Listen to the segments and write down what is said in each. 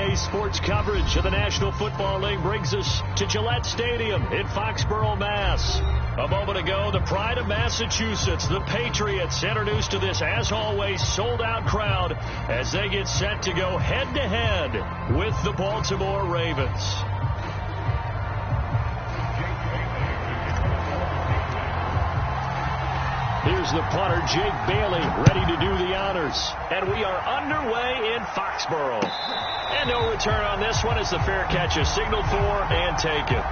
Today's sports coverage of the National Football League brings us to Gillette Stadium in Foxborough, Mass. A moment ago, the pride of Massachusetts, the Patriots, introduced to this, as always, sold-out crowd as they get set to go head-to-head with the Baltimore Ravens. Here's the punter, Jake Bailey, ready to do the honors. And we are underway in Foxborough. And no return on this one as the fair catch is signaled for and taken.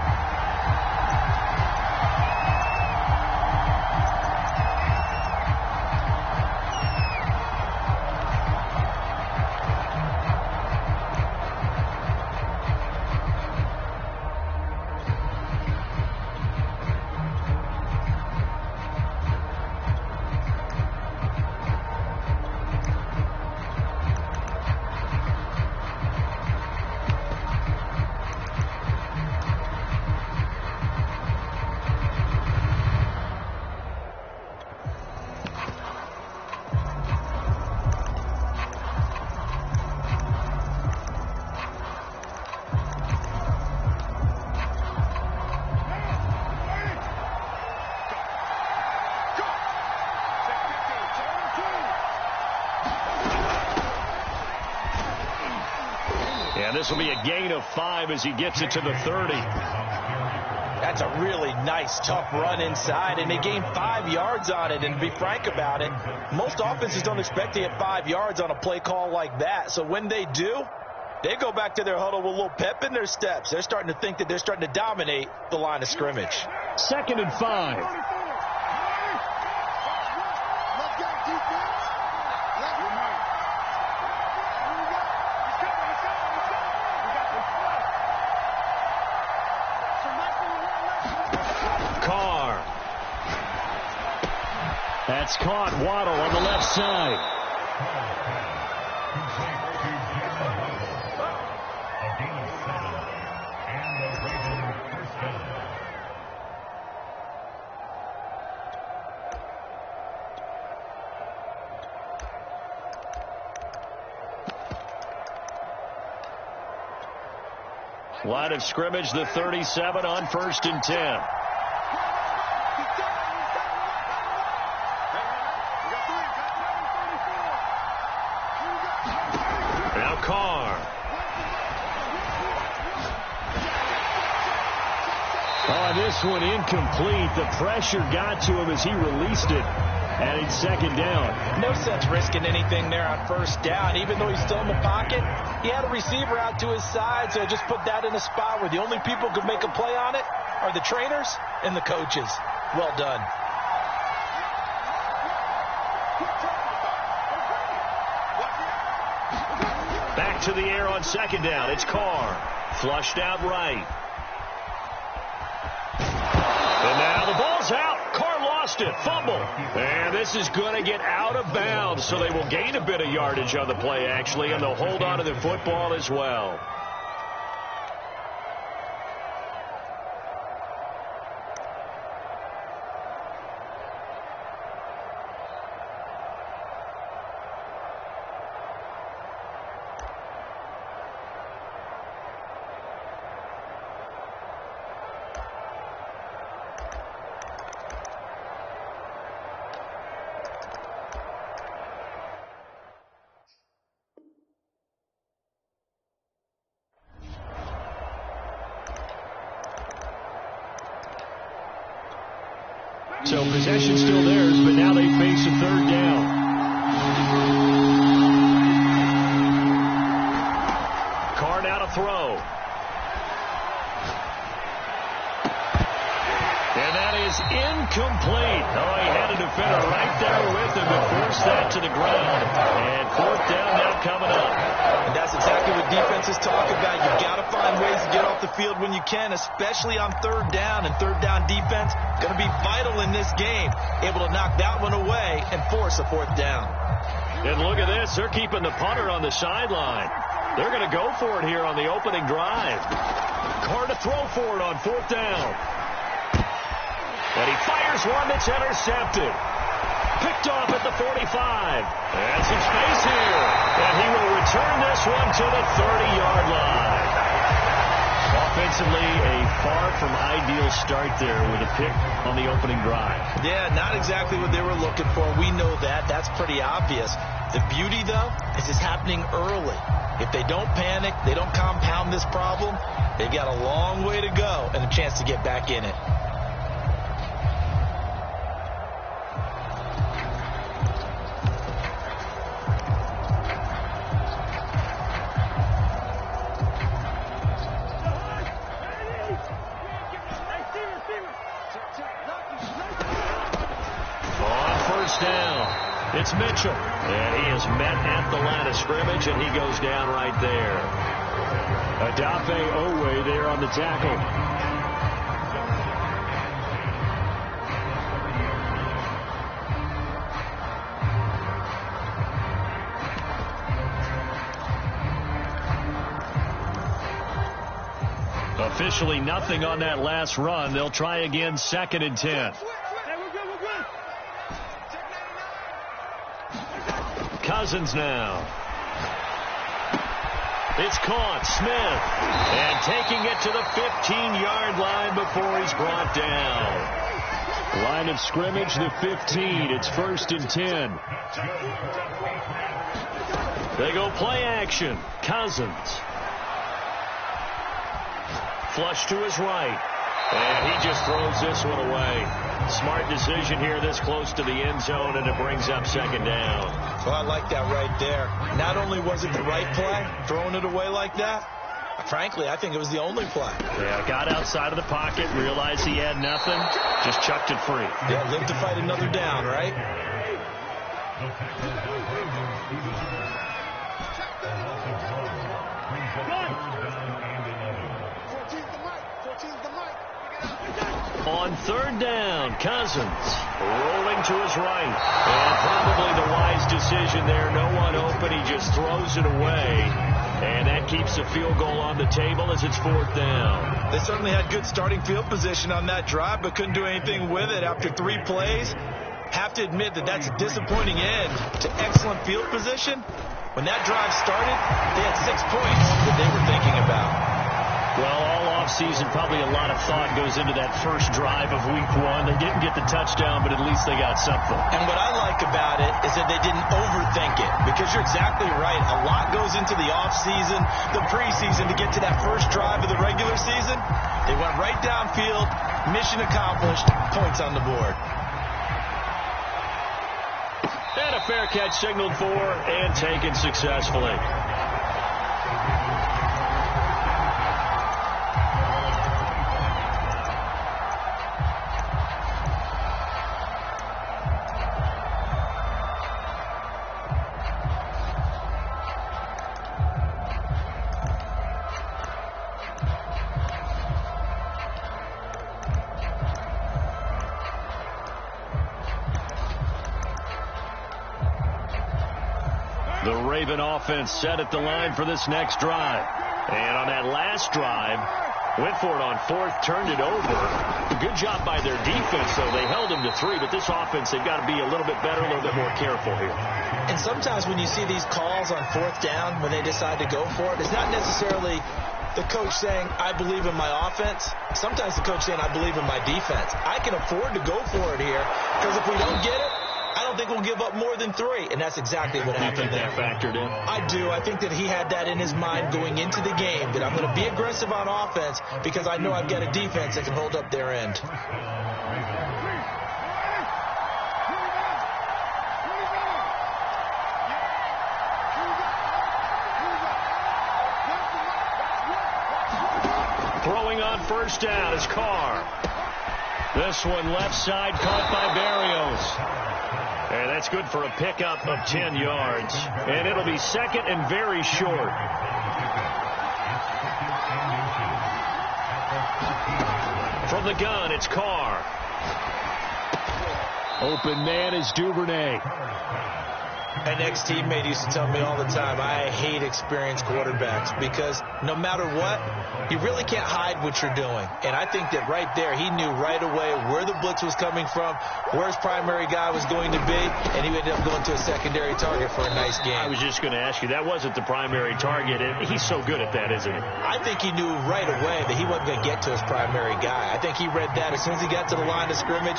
This will be a gain of 5 as he gets it to the 30. That's a really nice, tough run inside, and they gained 5 yards on it. And to be frank about it, most offenses don't expect to get 5 yards on a play call like that. So when they do, they go back to their huddle with a little pep in their steps. They're starting to think that they're starting to dominate the line of scrimmage. 2nd and 5. That's caught. Waddle on the left side. Line of scrimmage, the 37 on 1st and 10. This one incomplete. The pressure got to him as he released it. And it's 2nd down. No sense risking anything there on 1st down. Even though he's still in the pocket, he had a receiver out to his side, so just put that in a spot where the only people who could make a play on it are the trainers and the coaches. Well done. Back to the air on 2nd down. It's Carr. Flushed out right. And now the ball's out. Carr lost it. Fumble. And this is going to get out of bounds, so they will gain a bit of yardage on the play, actually, and they'll hold on to the football as well. So possession still theirs, but now they face a 3rd down. Carr now to throw. And that is incomplete. Oh, he had a defender right there with him to force that to the ground. And 4th down now coming up. And that's exactly what defenses talk about. You've got to find ways to get off the field when you can, especially on 3rd down. And 3rd down defense going to be vital in this game. Able to knock that one away and force a 4th down. And look at this. They're keeping the punter on the sideline. They're going to go for it here on the opening drive. Carr to throw for it on 4th down. And he fires one that's intercepted. Picked off at the 45. And some space here. And he will return this one to the 30-yard line. Offensively, a far from ideal start there with a pick on the opening drive. Yeah, not exactly what they were looking for. We know that. That's pretty obvious. The beauty, though, is it's happening early. If they don't panic, they don't compound this problem, they've got a long way to go and a chance to get back in it. It's Mitchell, and he is met at the line of scrimmage, and he goes down right there. Adafe Owe there on the tackle. Officially nothing on that last run. They'll try again, 2nd and 10. Cousins now. It's caught. Smith. And taking it to the 15-yard line before he's brought down. Line of scrimmage, the 15. It's 1st and 10. They go play action. Cousins. Flush to his right. And he just throws this one away. Smart decision here this close to the end zone, and it brings up 2nd down. Well, I like that right there. Not only was it the right play, throwing it away like that, frankly, I think it was the only play. Yeah, got outside of the pocket, realized he had nothing, just chucked it free. Yeah, live to fight another down, right? On 3rd down, Cousins rolling to his right. And probably the wise decision there. No one open. He just throws it away. And that keeps the field goal on the table as it's 4th down. They certainly had good starting field position on that drive, but couldn't do anything with it after 3 plays. Have to admit that that's a disappointing end to excellent field position. When that drive started, they had 6 points that they were thinking about. Well, all offseason, probably a lot of thought goes into that first drive of week 1. They didn't get the touchdown, but at least they got something. And what I like about it is that they didn't overthink it, because you're exactly right. A lot goes into the offseason, the preseason, to get to that first drive of the regular season. They went right downfield, mission accomplished, points on the board. And a fair catch signaled for and taken successfully. The Raven offense set at the line for this next drive. And on that last drive, went for it on 4th, turned it over. Good job by their defense, though. They held them to 3, but this offense, they've got to be a little bit better, a little bit more careful here. And sometimes when you see these calls on 4th down, when they decide to go for it, it's not necessarily the coach saying, I believe in my offense. Sometimes the coach saying, I believe in my defense. I can afford to go for it here, because if we don't get it, I don't think we'll give up more than 3, and that's exactly what happened there. You think that factored in? I do. I think that he had that in his mind going into the game, that I'm going to be aggressive on offense because I know I've got a defense that can hold up their end. Throwing on 1st down is Carr. This one left side caught by Berrios. And that's good for a pickup of 10 yards. And it'll be 2nd and very short. From the gun, it's Carr. Open man is Duvernay. An ex-teammate used to tell me all the time, I hate experienced quarterbacks because no matter what, you really can't hide what you're doing. And I think that right there, he knew right away where the blitz was coming from, where his primary guy was going to be, and he ended up going to a secondary target for a nice game. I was just going to ask you, that wasn't the primary target, and he's so good at that, isn't he? I think he knew right away that he wasn't going to get to his primary guy. I think he read that as soon as he got to the line of scrimmage,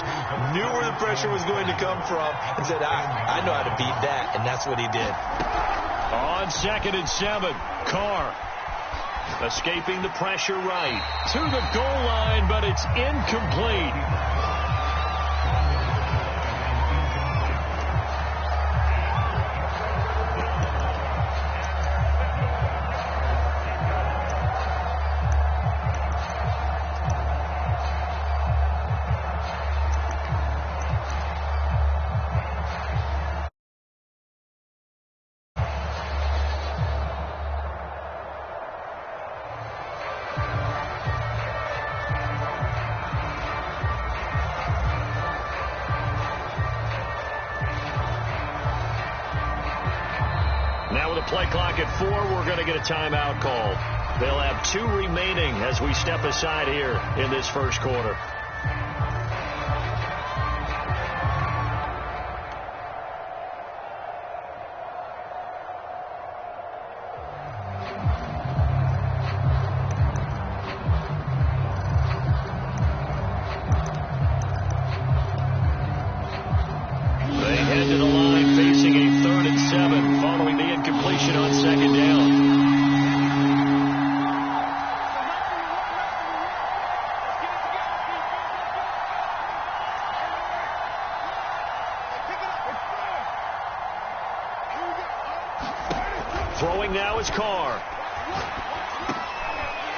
knew where the pressure was going to come from, and said, I know how to beat that. And that's what he did. On 2nd and 7, Carr escaping the pressure right to the goal line, but it's incomplete. Now with a play clock at 4, we're going to get a timeout called. They'll have 2 remaining as we step aside here in this first quarter. They head to the line facing a 3rd and 7 following the incompletion on 2nd down. Throwing now is Carr.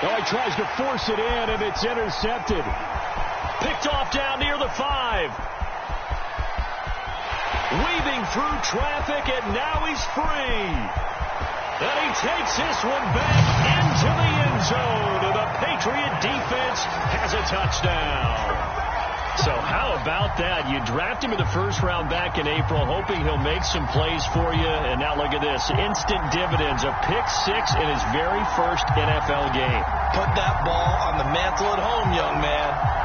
Oh, he tries to force it in, and it's intercepted. Picked off down near the 5. Weaving through traffic, and now he's free. And he takes this one back into the end zone, and the Patriot defense has a touchdown. So how about that? You draft him in the first round back in April, hoping he'll make some plays for you. And now look at this. Instant dividends. A pick-6 in his very first NFL game. Put that ball on the mantle at home, young man.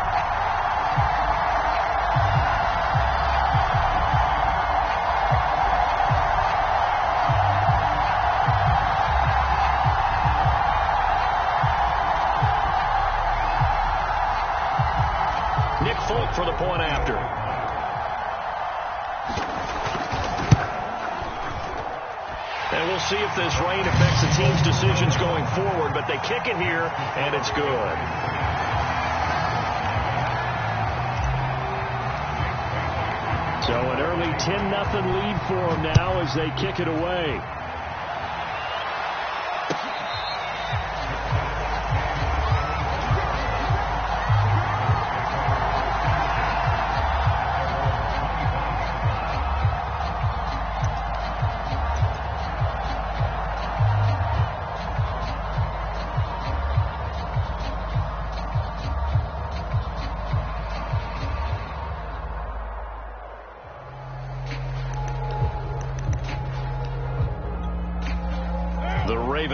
For the point after. And we'll see if this rain affects the team's decisions going forward, but they kick it here, and it's good. So an early 10-0 lead for them now as they kick it away.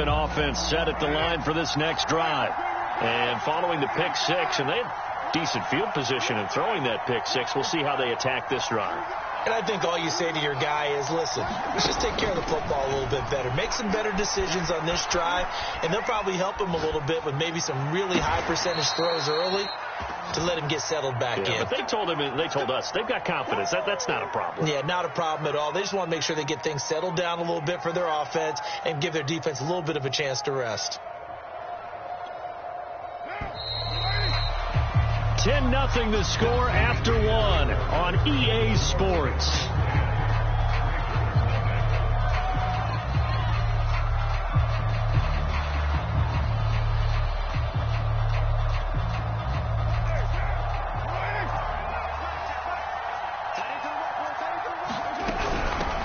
Offense set at the line for this next drive. And following the pick-6, and they had decent field position in throwing that pick-6. We'll see how they attack this drive. And I think all you say to your guy is, listen, let's just take care of the football a little bit better. Make some better decisions on this drive, and they'll probably help him a little bit with maybe some really high percentage throws early to let him get settled back in. But they told us they've got confidence. That's not a problem. Yeah, not a problem at all. They just want to make sure they get things settled down a little bit for their offense and give their defense a little bit of a chance to rest. 10-0 the score after 1 on EA Sports.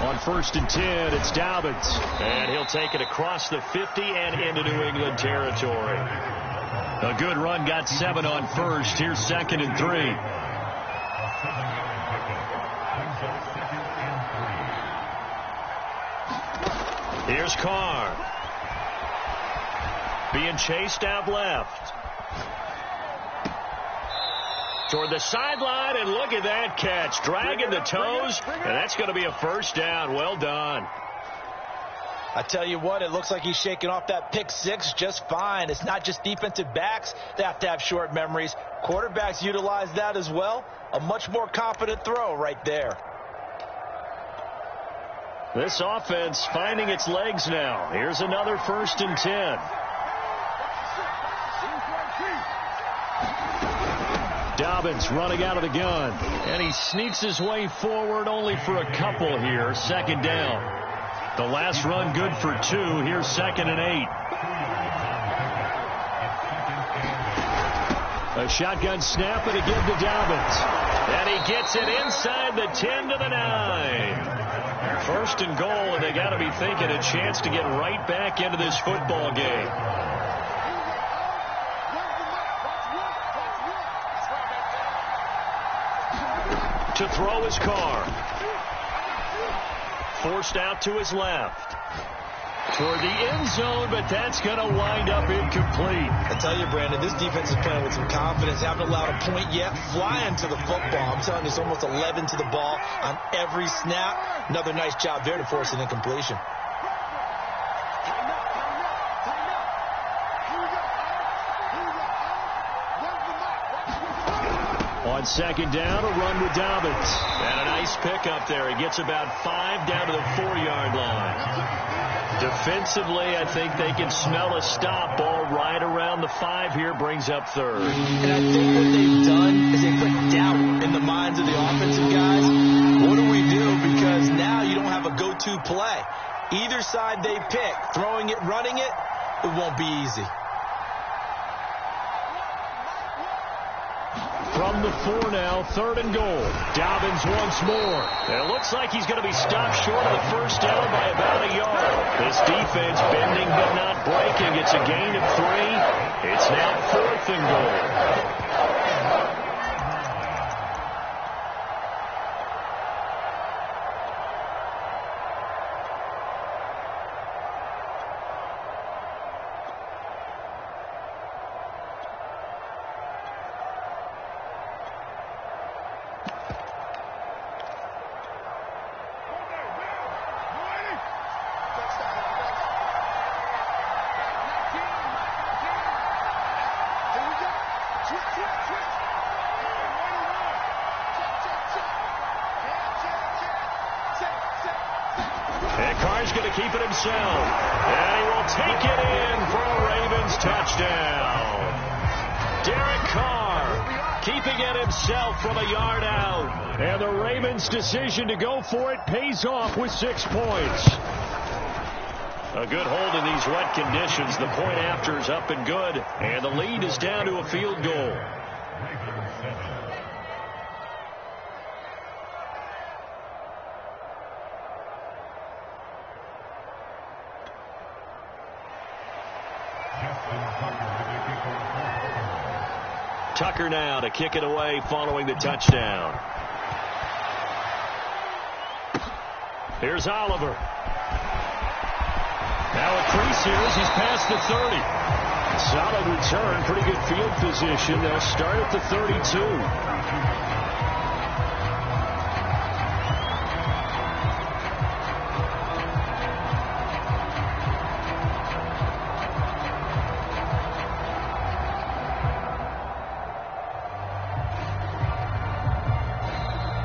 On 1st and 10, it's Dobbins. And he'll take it across the 50 and into New England territory. A good run, got 7 on 1st. Here's 2nd and 3. Here's Carr. Being chased out left. Toward the sideline, and look at that catch. Dragging the toes, and that's going to be a first down. Well done. I tell you what, it looks like he's shaking off that pick six just fine. It's not just defensive backs that have to have short memories. Quarterbacks utilize that as well. A much more confident throw right there. This offense finding its legs now. Here's another 1st and 10. Dobbins running out of the gun, and he sneaks his way forward only for a couple here. 2nd down. The last run good for 2. Here's 2nd and 8. A shotgun snap and a give to Dobbins. And he gets it inside the 10 to the 9. 1st and goal, and they got to be thinking a chance to get right back into this football game. To throw his Carr. Forced out to his left. Toward the end zone, but that's going to wind up incomplete. I tell you, Brandon, this defense is playing with some confidence. Haven't allowed a point yet. Flying to the football. I'm telling you, it's almost 11 to the ball on every snap. Another nice job there to force an incompletion. On 2nd down, a run with Dobbins. And a nice pickup there. He gets about 5 down to the 4-yard line. Defensively, I think they can smell a stop. Ball right around the 5 here, brings up 3rd. And I think what they've done is they put doubt in the minds of the offensive guys. What do we do? Because now you don't have a go-to play. Either side they pick, throwing it, running it, it won't be easy. From the 4 now, 3rd and goal. Dobbins once more. And it looks like he's going to be stopped short of the 1st down by about a yard. This defense bending but not breaking. It's a gain of 3. It's now 4th and goal. And Carr's going to keep it himself. And he will take it in for a Ravens touchdown. Derek Carr keeping it himself from a yard out. And the Ravens' decision to go for it pays off with 6 points. A good hold in these wet conditions. The point after is up and good. And the lead is down to a field goal. Tucker now to kick it away following the touchdown. Here's Oliver. Now a crease here as he's past the 30. Solid return, pretty good field position. They'll start at the 32.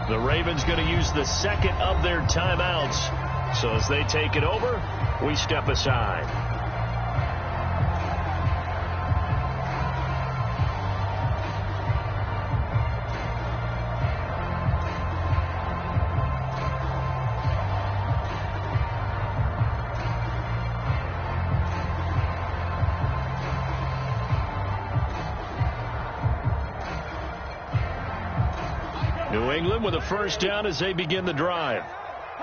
The Ravens going to use the 2nd of their timeouts. So as they take it over, we step aside. New England with a 1st down as they begin the drive.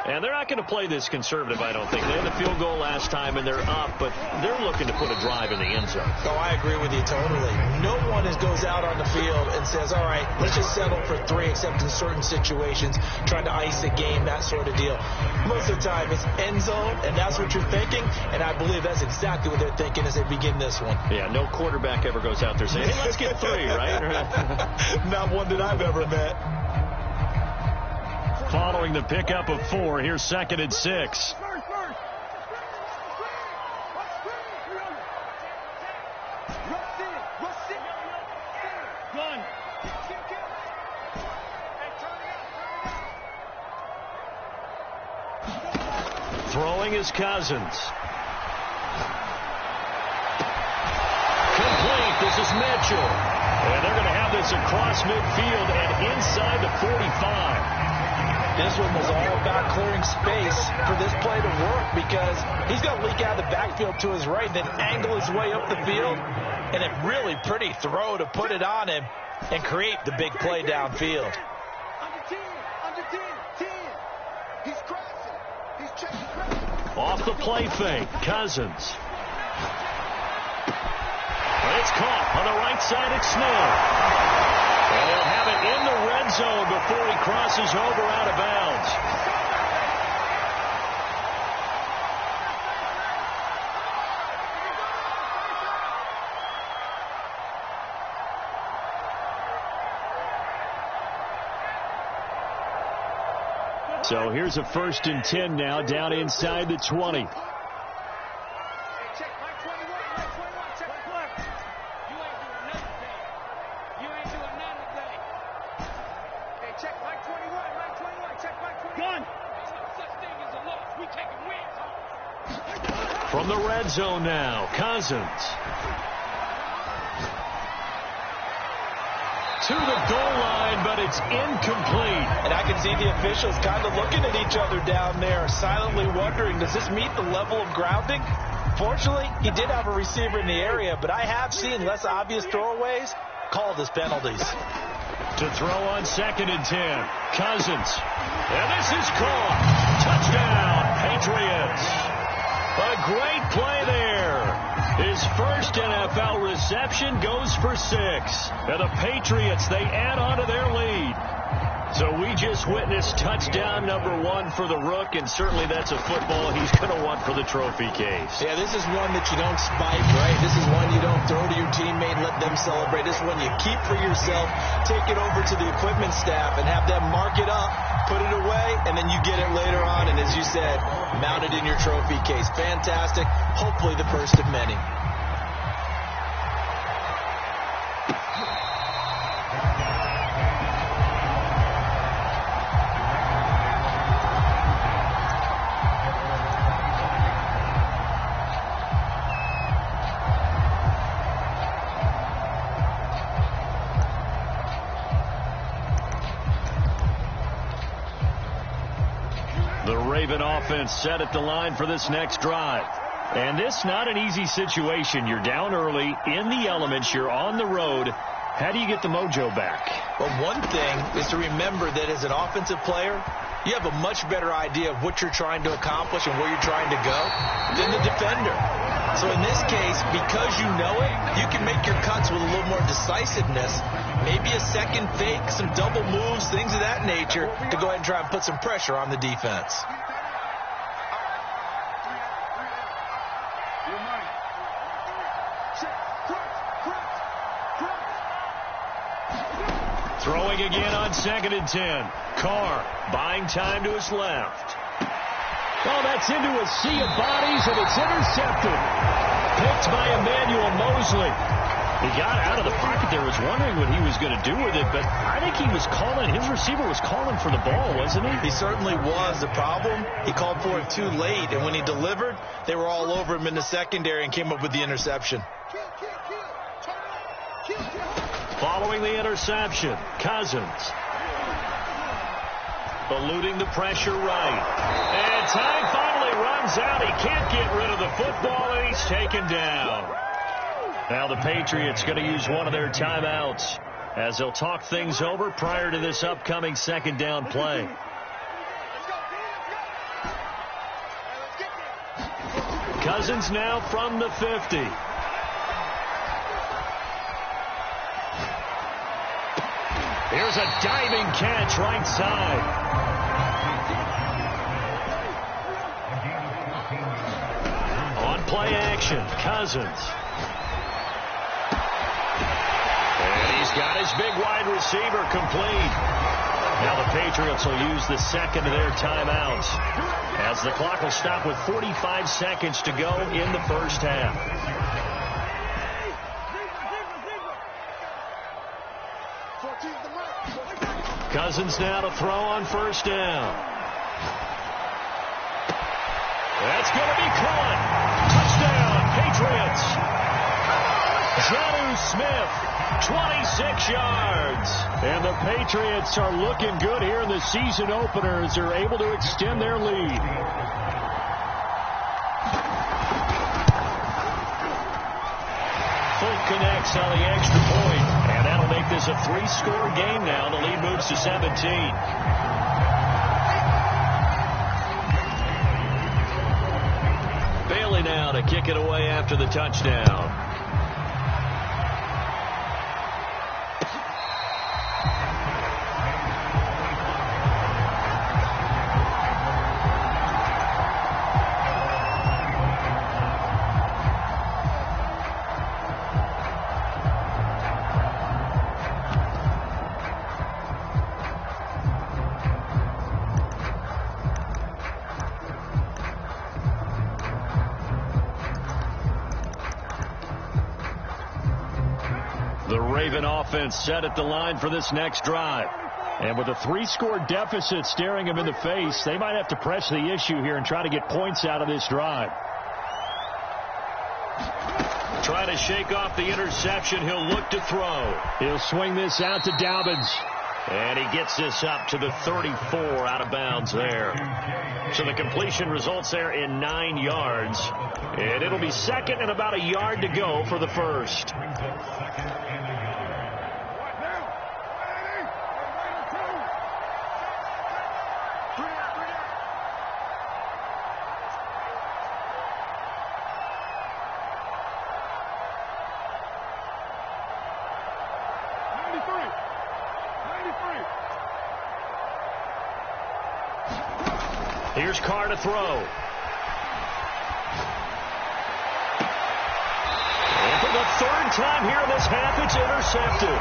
And they're not going to play this conservative, I don't think. They had the field goal last time, and they're up, but they're looking to put a drive in the end zone. Oh, I agree with you totally. No one goes out on the field and says, all right, let's just settle for 3, except in certain situations, trying to ice a game, that sort of deal. Most of the time, it's end zone, and that's what you're thinking, and I believe that's exactly what they're thinking as they begin this one. Yeah, no quarterback ever goes out there saying, hey, let's get 3, right? Not one that I've ever met. Following the pickup of 4, here's 2nd and 6. Throwing is Cousins. Complete. This is Mitchell. And they're going to have this across midfield and inside the 45. This one was all about clearing space for this play to work because he's going to leak out of the backfield to his right, then angle his way up the field, and a really pretty throw to put it on him and create the big play downfield. Under 10. He's crossing. He's checking. Off the play fake, Cousins. It's caught on the right side at Smith. And they'll have it in the red zone before he crosses over out of bounds. So here's a 1st and 10 now, down inside the 20. From the red zone now, Cousins. To the goal line, but it's incomplete. And I can see the officials kind of looking at each other down there, silently wondering, does this meet the level of grounding? Fortunately, he did have a receiver in the area, but I have seen less obvious throwaways called as penalties. To throw on 2nd and 10, Cousins. And this is caught. Touchdown, Patriots. A great play there. His first NFL reception goes for 6. And the Patriots, they add on to their lead. So we just witnessed touchdown number 1 for the Rook, and certainly that's a football he's going to want for the trophy case. Yeah, this is one that you don't spike, right? This is one you don't throw to your teammate and let them celebrate. This is one you keep for yourself, take it over to the equipment staff, and have them mark it up, put it away, and then you get it later on, and as you said, mount it in your trophy case. Fantastic. Hopefully the first of many. The Raven offense set at the line for this next drive. And this not an easy situation. You're down early, in the elements, you're on the road. How do you get the mojo back? Well, one thing is to remember that as an offensive player, you have a much better idea of what you're trying to accomplish and where you're trying to go than the defender. So in this case, because you know it, you can make your cuts with a little more decisiveness. Maybe a second fake, some double moves, things of that nature to go ahead and try and put some pressure on the defense. Throwing again on 2nd and 10. Carr buying time to his left. Oh, that's into a sea of bodies, and it's intercepted. Picked by Emmanuel Mosley. He got out of the pocket there, was wondering what he was going to do with it, but I think he was calling, his receiver was calling for the ball, wasn't he? He certainly was. The problem, he called for it too late, and when he delivered, they were all over him in the secondary and came up with the interception. Following the interception, Cousins. Eluding the pressure right. And time finally runs out. He can't get rid of the football, and he's taken down. Now the Patriots going to use one of their timeouts as they'll talk things over prior to this upcoming 2nd down play. Cousins now from the 50. Here's a diving catch right side. On play action, Cousins. And he's got his big wide receiver complete. Now the Patriots will use the second of their timeouts, as the clock will stop with 45 seconds to go in the first half. Cousins now to throw on first down. That's going to be caught. Touchdown, Patriots. Jonnu Smith, 26 yards. And the Patriots are looking good here in the season opener as they're able to extend their lead. Folk connects on the extra point, and that'll make this a 3-score game now. The lead moves to 17. Bailey now to kick it away after the touchdown. The Raven offense set at the line for this next drive. And with a 3-score deficit staring them in the face, they might have to press the issue here and try to get points out of this drive. Trying to shake off the interception. He'll look to throw. He'll swing this out to Dobbins. And he gets this up to the 34 out of bounds there. So the completion results there in 9 yards. And it'll be second and about a yard to go for the first. Here's Carr to throw. And for the third time here in this half, it's intercepted.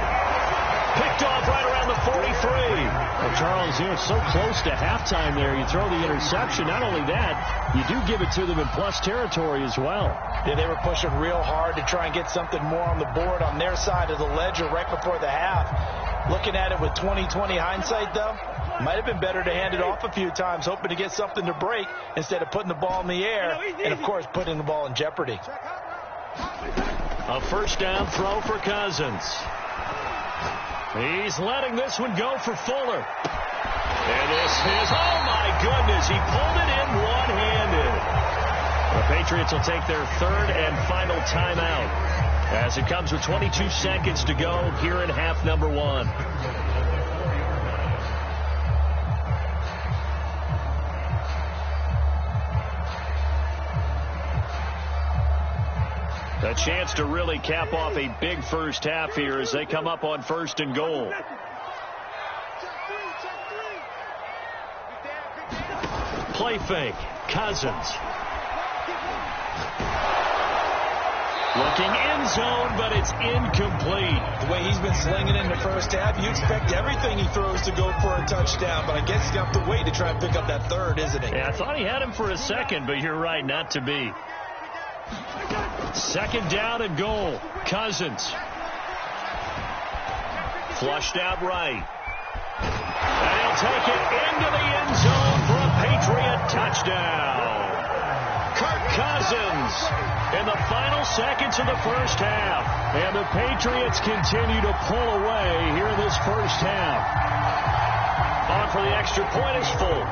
Picked off right around the 43. Well, Charles, you know, so close to halftime there. You throw the interception. Not only that, you do give it to them in plus territory as well. Yeah, they were pushing real hard to try and get something more on the board on their side of the ledger right before the half. Looking at it with 20/20 hindsight, though, might have been better to hand it off a few times, hoping to get something to break instead of putting the ball in the air and, of course, putting the ball in jeopardy. A first down throw for Cousins. He's letting this one go for Fuller. And this is, oh my goodness, he pulled it in one-handed. The Patriots will take their third and final timeout as it comes with 22 seconds to go here in half number 1. A chance to really cap off a big first half here as they come up on first and goal. Play fake. Cousins. Looking end zone, but it's incomplete. The way he's been slinging in the first half, you expect everything he throws to go for a touchdown, but I guess he's going to have to wait to try and pick up that third, isn't he? Yeah, I thought he had him for a second, but you're right, not to be. Second down and goal. Cousins. Flushed out right. And he'll take it into the end zone for a Patriot touchdown. Kirk Cousins in the final seconds of the first half. And the Patriots continue to pull away here in this first half. On for the extra point is Folk.